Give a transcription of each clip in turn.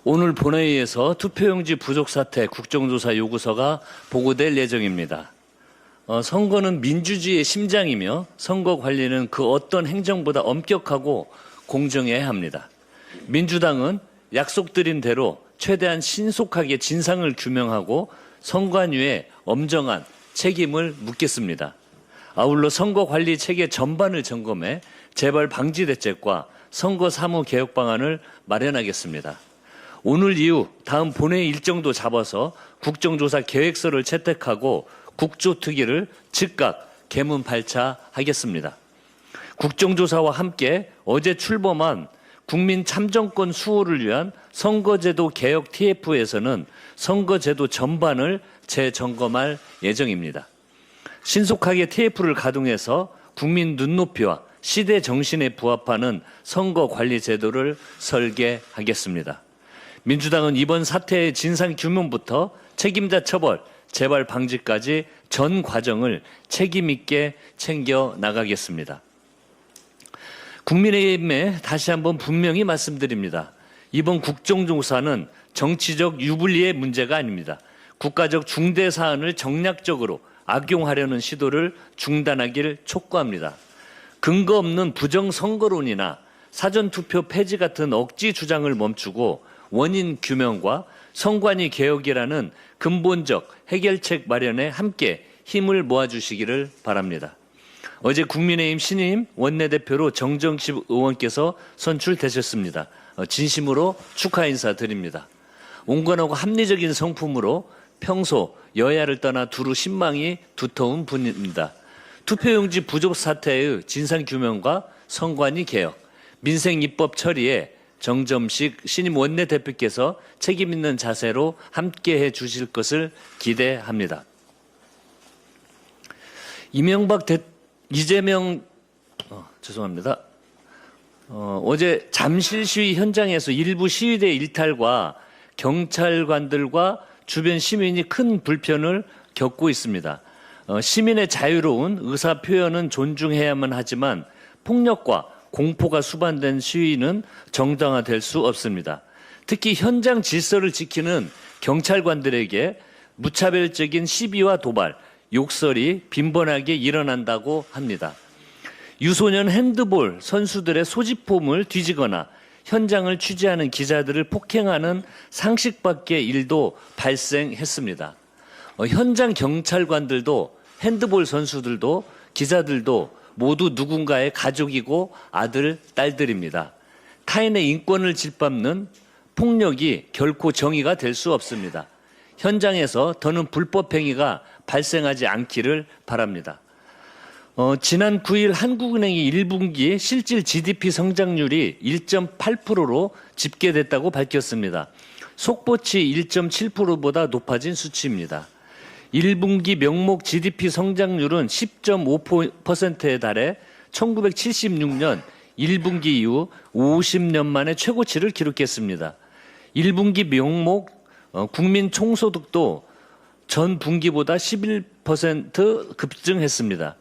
오늘 본회의에서 투표용지 부족 사태 국정조사 요구서가 보고될 예정입니다. 선거는 민주주의의 심장이며 선거 관리는 그 어떤 행정보다 엄격하고 공정해야 합니다. 민주당은 약속드린 대로 최대한 신속하게 진상을 규명하고 선관위에 엄정한 책임을 묻겠습니다. 아울러 선거 관리 체계 전반을 점검해 재발 방지 대책과 선거 사무 개혁 방안을 마련하겠습니다. 오늘 이후 다음 본회의 일정도 잡아서 국정조사 계획서를 채택하고 국조특위를 즉각 개문 발차하겠습니다. 국정조사와 함께 어제 출범한 국민 참정권 수호를 위한 선거제도 개혁 TF에서는 선거제도 전반을 재점검할 예정입니다. 신속하게 TF를 가동해서 국민 눈높이와 시대 정신에 부합하는 선거 관리 제도를 설계하겠습니다. 민주당은 이번 사태의 진상 규명부터 책임자 처벌, 재발 방지까지 전 과정을 책임 있게 챙겨 나가겠습니다. 국민의힘에 다시 한번 분명히 말씀드립니다. 이번 국정조사는 정치적 유불리의 문제가 아닙니다. 국가적 중대 사안을 정략적으로 악용하려는 시도를 중단하길 촉구합니다. 근거 없는 부정선거론이나 사전투표 폐지 같은 억지 주장을 멈추고 원인 규명과 선관위 개혁이라는 근본적 해결책 마련에 함께 힘을 모아주시기를 바랍니다. 어제 국민의힘 신임 원내대표로 정정식 의원께서 선출되셨습니다. 진심으로 축하 인사드립니다. 온건하고 합리적인 성품으로 평소 여야를 떠나 두루 신망이 두터운 분입니다. 투표용지 부족 사태의 진상규명과 선관위 개혁, 민생입법 처리에 정점식 신임 원내대표께서 책임 있는 자세로 함께해 주실 것을 기대합니다. 어제 잠실 시위 현장에서 일부 시위대 일탈과 경찰관들과 주변 시민이 큰 불편을 겪고 있습니다. 시민의 자유로운 의사 표현은 존중해야만 하지만 폭력과 공포가 수반된 시위는 정당화될 수 없습니다. 특히 현장 질서를 지키는 경찰관들에게 무차별적인 시비와 도발, 욕설이 빈번하게 일어난다고 합니다. 유소년 핸드볼 선수들의 소지품을 뒤지거나 현장을 취재하는 기자들을 폭행하는 상식밖의 일도 발생했습니다. 현장 경찰관들도 핸드볼 선수들도 기자들도 모두 누군가의 가족이고 아들, 딸들입니다. 타인의 인권을 짓밟는 폭력이 결코 정의가 될 수 없습니다. 현장에서 더는 불법 행위가 발생하지 않기를 바랍니다. 지난 9일 한국은행이 1분기 실질 GDP 성장률이 1.8%로 집계됐다고 밝혔습니다. 속보치 1.7%보다 높아진 수치입니다. 1분기 명목 GDP 성장률은 10.5%에 달해 1976년 1분기 이후 50년 만에 최고치를 기록했습니다. 1분기 명목 국민 총소득도 전 분기보다 11% 급증했습니다.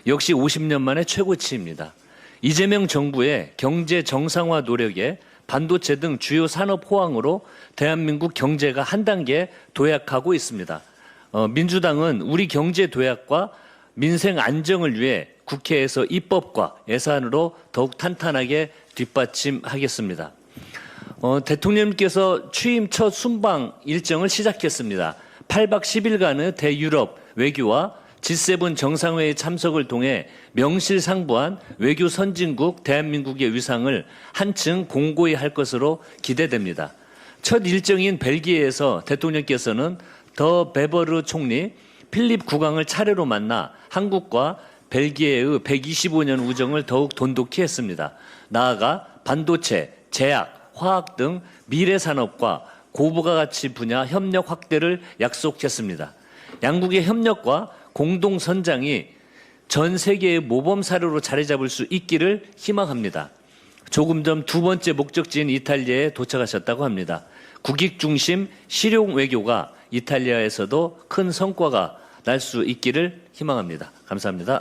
역시 50년 만에 최고치입니다. 이재명 정부의 경제 정상화 노력에 반도체 등 주요 산업 호황으로 대한민국 경제가 한 단계 도약하고 있습니다. 민주당은 우리 경제 도약과 민생 안정을 위해 국회에서 입법과 예산으로 더욱 탄탄하게 뒷받침하겠습니다. 대통령님께서 취임 첫 순방 일정을 시작했습니다. 8박 10일간의 대유럽 외교와 G7 정상회의 참석을 통해 명실상부한 외교 선진국 대한민국의 위상을 한층 공고히 할 것으로 기대됩니다. 첫 일정인 벨기에에서 대통령께서는 더 베버르 총리, 필립 국왕을 차례로 만나 한국과 벨기에의 125년 우정을 더욱 돈독히 했습니다. 나아가 반도체, 제약, 화학 등 미래 산업과 고부가가치 분야 협력 확대를 약속했습니다. 양국의 협력과 공동 선장이 전 세계의 모범 사례로 자리 잡을 수 있기를 희망합니다. 조금 전 두 번째 목적지인 이탈리아에 도착하셨다고 합니다. 국익 중심 실용 외교가 이탈리아에서도 큰 성과가 날 수 있기를 희망합니다. 감사합니다.